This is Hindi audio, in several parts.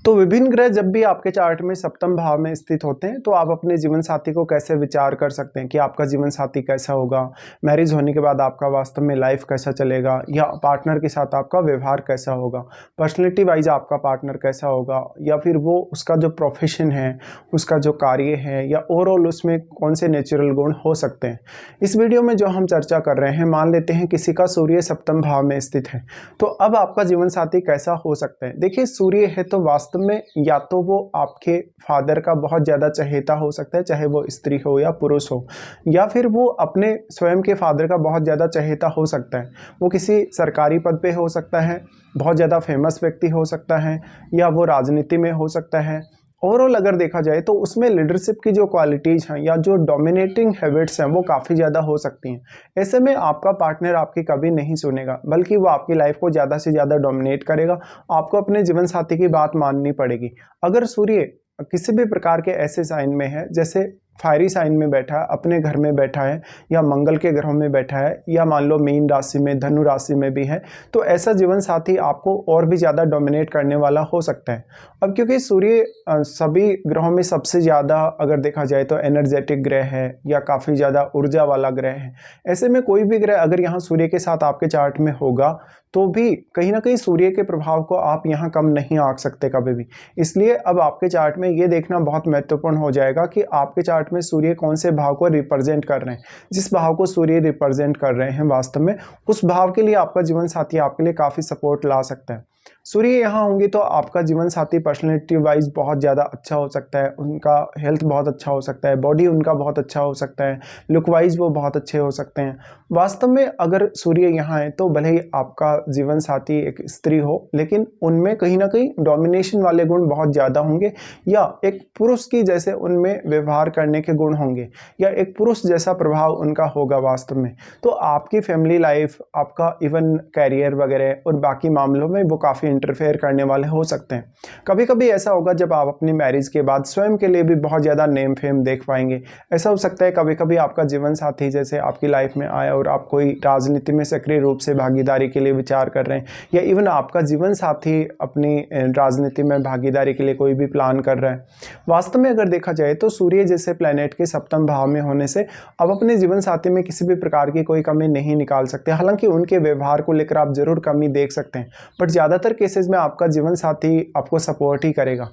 तो विभिन्न ग्रह जब भी आपके चार्ट में सप्तम भाव में स्थित होते हैं तो आप अपने जीवन साथी को कैसे विचार कर सकते हैं कि आपका जीवन साथी कैसा होगा, मैरिज होने के बाद आपका वास्तव में लाइफ कैसा चलेगा, या पार्टनर के साथ आपका व्यवहार कैसा होगा, पर्सनैलिटी वाइज आपका पार्टनर कैसा होगा, या फिर वो उसका जो प्रोफेशन है, उसका जो कार्य है, या ओवरऑल उसमें कौन से नेचुरल गुण हो सकते हैं। इस वीडियो में जो हम चर्चा कर रहे हैं, मान लेते हैं किसी का सूर्य सप्तम भाव में स्थित है, तो अब आपका जीवन साथी कैसा हो सकता है। देखिए, सूर्य है तो वास्तव में या तो वो आपके फादर का बहुत ज़्यादा चहेता हो सकता है, चाहे वो स्त्री हो या पुरुष हो, या फिर वो अपने स्वयं के फादर का बहुत ज़्यादा चहेता हो सकता है। वो किसी सरकारी पद पे हो सकता है, बहुत ज़्यादा फेमस व्यक्ति हो सकता है, या वो राजनीति में हो सकता है। ओवरऑल अगर देखा जाए तो उसमें लीडरशिप की जो क्वालिटीज़ हैं या जो डोमिनेटिंग हैबिट्स हैं वो काफ़ी ज़्यादा हो सकती हैं। ऐसे में आपका पार्टनर आपकी कभी नहीं सुनेगा, बल्कि वो आपकी लाइफ को ज़्यादा से ज़्यादा डोमिनेट करेगा। आपको अपने जीवन साथी की बात माननी पड़ेगी। अगर सूर्य किसी भी प्रकार के ऐसे साइन में है, जैसे फायरी साइन में बैठा है, अपने घर में बैठा है, या मंगल के ग्रहों में बैठा है, या मान लो मीन राशि में, धनु राशि में भी है, तो ऐसा जीवन साथी आपको और भी ज़्यादा डोमिनेट करने वाला हो सकता है। अब क्योंकि सूर्य सभी ग्रहों में सबसे ज़्यादा अगर देखा जाए तो एनर्जेटिक ग्रह है या काफ़ी ज़्यादा ऊर्जा वाला ग्रह है, ऐसे में कोई भी ग्रह अगर यहाँ सूर्य के साथ आपके चार्ट में होगा तो भी कहीं ना कहीं सूर्य के प्रभाव को आप यहाँ कम नहीं आंक सकते कभी भी। इसलिए अब आपके चार्ट में ये देखना बहुत महत्वपूर्ण हो जाएगा कि आपके चार्ट में सूर्य कौन से भाव को रिप्रेजेंट कर रहे हैं। जिस भाव को सूर्य रिप्रेजेंट कर रहे हैं वास्तव में उस भाव के लिए आपका जीवन साथी आपके लिए काफ़ी सपोर्ट ला सकता है। सूर्य यहाँ होंगे तो आपका जीवन साथी पर्सनैलिटी वाइज बहुत ज़्यादा अच्छा हो सकता है, उनका हेल्थ बहुत अच्छा हो सकता है, बॉडी उनका बहुत अच्छा हो सकता है, लुक वाइज वो बहुत अच्छे हो सकते हैं। वास्तव में अगर सूर्य यहाँ है तो भले ही आपका जीवन साथी एक स्त्री हो, लेकिन उनमें कहीं ना कहीं डोमिनेशन वाले गुण बहुत ज़्यादा होंगे, या एक पुरुष की जैसे उनमें व्यवहार करने के गुण होंगे, या एक पुरुष जैसा प्रभाव उनका होगा वास्तव में। तो आपकी फैमिली लाइफ, आपका इवन कैरियर वगैरह और बाकी मामलों में वो काफ़ी इंटरफेयर करने वाले हो सकते हैं। कभी कभी ऐसा होगा जब आप अपनी मैरिज के बाद स्वयं के लिए भी बहुत ज़्यादा नेम फेम देख पाएंगे। ऐसा हो सकता है कभी कभी आपका जीवन साथी जैसे आपकी लाइफ में आया और आप कोई राजनीति में सक्रिय रूप से भागीदारी के लिए विचार कर रहे हैं, या इवन आपका जीवन साथी अपनी राजनीति में भागीदारी के लिए कोई भी प्लान कर रहा है। वास्तव में अगर देखा जाए तो सूर्य जैसे प्लैनेट के सप्तम भाव में होने से आप अपने जीवन साथी में किसी भी प्रकार की कोई कमी नहीं निकाल सकते। हालांकि उनके व्यवहार को लेकर आप जरूर कमी देख सकते हैं, बट ज़्यादातर केसेस में आपका जीवन साथी आपको सपोर्ट ही करेगा।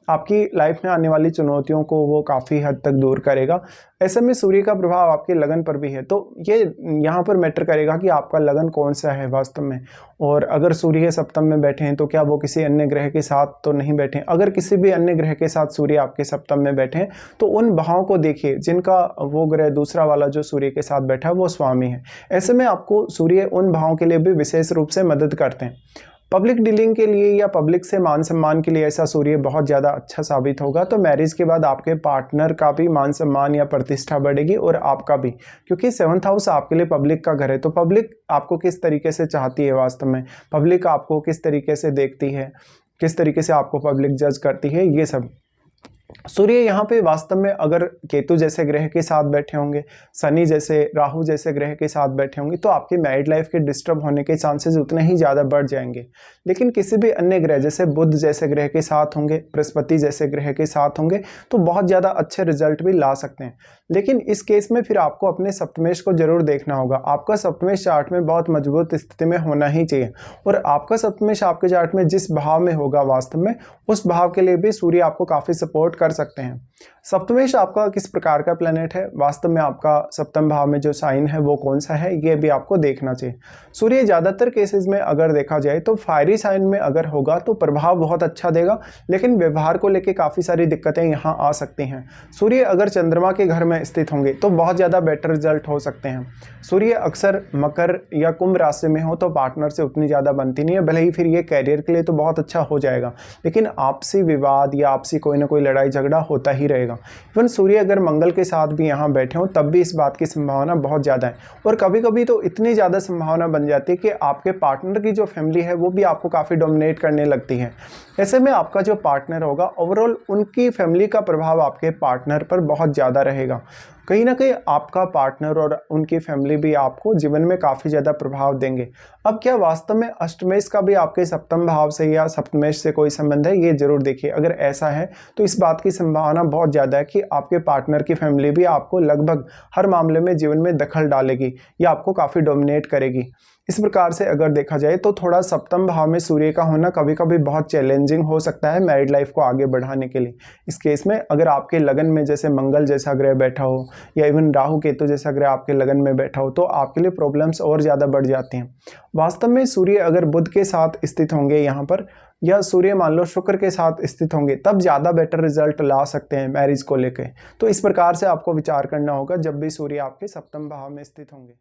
आपकी लाइफ में आने वाली चुनौतियों को वो काफ़ी हद तक दूर करेगा। ऐसे में सूर्य का प्रभाव आपके लगन पर भी है, तो ये यहाँ पर मैटर करेगा कि आपका लगन कौन सा है वास्तव में। और अगर सूर्य सप्तम में बैठे हैं तो क्या वो किसी अन्य ग्रह के साथ तो नहीं बैठे हैं। अगर किसी भी अन्य ग्रह के साथ सूर्य आपके सप्तम में बैठे हैं तो उन भावों को देखिए जिनका वो ग्रह दूसरा वाला जो सूर्य के साथ बैठा है वो स्वामी है। ऐसे में आपको सूर्य उन भावों के लिए भी विशेष रूप से मदद करते हैं। पब्लिक डीलिंग के लिए या पब्लिक से मान सम्मान के लिए ऐसा सूर्य बहुत ज़्यादा अच्छा साबित होगा। तो मैरिज के बाद आपके पार्टनर का भी मान सम्मान या प्रतिष्ठा बढ़ेगी और आपका भी, क्योंकि 7th हाउस आपके लिए पब्लिक का घर है। तो पब्लिक आपको किस तरीके से चाहती है वास्तव में, पब्लिक आपको किस तरीके से देखती है, किस तरीके से आपको पब्लिक जज करती है, ये सब। सूर्य यहाँ पे वास्तव में अगर केतु जैसे ग्रह के साथ बैठे होंगे, शनि जैसे, राहु जैसे ग्रह के साथ बैठे होंगे, तो आपकी मैरिड लाइफ के डिस्टर्ब होने के चांसेस उतने ही ज़्यादा बढ़ जाएंगे। लेकिन किसी भी अन्य ग्रह जैसे बुध जैसे ग्रह के साथ होंगे, बृहस्पति जैसे ग्रह के साथ होंगे, तो बहुत ज़्यादा अच्छे रिजल्ट भी ला सकते हैं। लेकिन इस केस में फिर आपको अपने सप्तमेश को जरूर देखना होगा। आपका सप्तमेश चार्ट में बहुत मजबूत स्थिति में होना ही चाहिए, और आपका सप्तमेश आपके चार्ट में जिस भाव में होगा वास्तव में उस भाव के लिए भी सूर्य आपको काफ़ी सपोर्ट कर सकते हैं। सप्तमेश आपका किस प्रकार का प्लेनेट है, वास्तव में आपका सप्तम भाव में जो साइन है वो कौन सा है, ये भी आपको देखना चाहिए। सूर्य ज़्यादातर केसेस में अगर देखा जाए तो फायरी साइन में अगर होगा तो प्रभाव बहुत अच्छा देगा, लेकिन व्यवहार को लेकर काफ़ी सारी दिक्कतें यहाँ आ सकती हैं। सूर्य अगर चंद्रमा के घर में स्थित होंगे तो बहुत ज़्यादा बेटर रिजल्ट हो सकते हैं। सूर्य अक्सर मकर या कुंभ राशि में हो तो पार्टनर से उतनी ज़्यादा बनती नहीं है, भले ही फिर ये कैरियर के लिए तो बहुत अच्छा हो जाएगा, लेकिन आपसी विवाद या आपसी कोई ना कोई लड़ाई झगड़ा होता ही रहेगा। इवन सूर्य अगर मंगल के साथ भी यहाँ बैठे हो तब भी इस बात की संभावना बहुत ज़्यादा है, और कभी कभी तो इतनी ज़्यादा संभावना बन जाती है कि आपके पार्टनर की जो फैमिली है वो भी आपको काफ़ी डोमिनेट करने लगती है। ऐसे में आपका जो पार्टनर होगा ओवरऑल उनकी फैमिली का प्रभाव आपके पार्टनर पर बहुत ज़्यादा रहेगा। कहीं न कहीं आपका पार्टनर और उनकी फैमिली भी आपको जीवन में काफ़ी ज़्यादा प्रभाव देंगे। अब क्या वास्तव में अष्टमेश का भी आपके सप्तम भाव से या सप्तमेश से कोई संबंध है? ये ज़रूर देखिए। अगर ऐसा है तो इस बात की संभावना बहुत ज़्यादा है कि आपके पार्टनर की फैमिली भी आपको लगभग हर मामले में जीवन में दखल डालेगी या आपको काफ़ी डोमिनेट करेगी। इस प्रकार से अगर देखा जाए तो थोड़ा सप्तम भाव में सूर्य का होना कभी-कभी बहुत चैलेंजिंग हो सकता है मैरिड लाइफ को आगे बढ़ाने के लिए। इस केस में अगर आपके लगन में जैसे मंगल जैसा ग्रह बैठा हो या इवन राहु केतु जैसा ग्रह आपके लगन में बैठा हो तो आपके लिए प्रॉब्लम्स और ज़्यादा बढ़ जाती हैं। वास्तव में सूर्य अगर बुध के साथ स्थित होंगे यहाँ पर या सूर्य मान लो शुक्र के साथ स्थित होंगे तब ज़्यादा बेटर रिजल्ट ला सकते हैं मैरिज को लेके। तो इस प्रकार से आपको विचार करना होगा जब भी सूर्य आपके सप्तम भाव में स्थित होंगे।